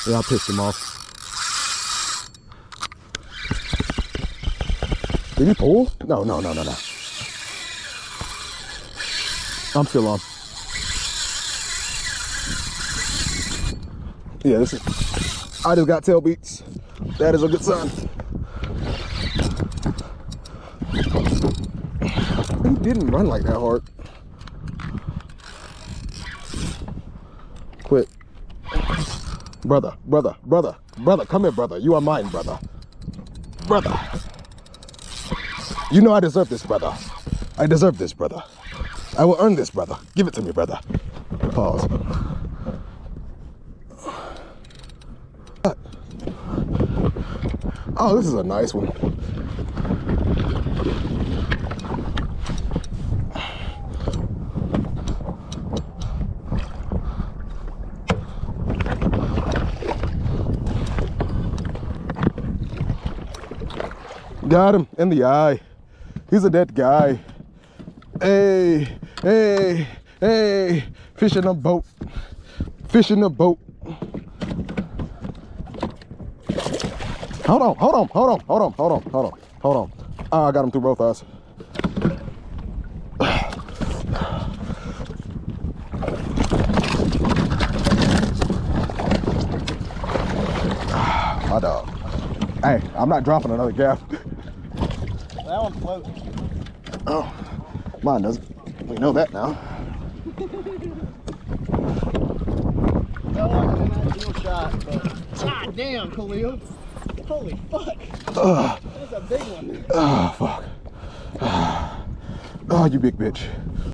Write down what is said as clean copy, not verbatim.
Yeah, I pissed him off. Did he pull? No. I'm still on. Yeah, this is. I just got tail beats. That is a good sign. He didn't run like that hard. Quit. Brother, come here, brother. You are mine, brother. Brother. You know I deserve this, brother. I deserve this, brother. I will earn this, brother. Give it to me, brother. Pause. Oh, this is a nice one. Got him in the eye. He's a dead guy. Hey, fish in a boat. Fish in a boat. Hold on. Oh, I got him through both eyes. My dog. Hey, I'm not dropping another gaff. That one floats. Oh, mine doesn't. We know that now. That wasn't an ideal shot, but god damn, Khalil. Holy fuck. That's a big one. Oh, fuck. Oh, you big bitch.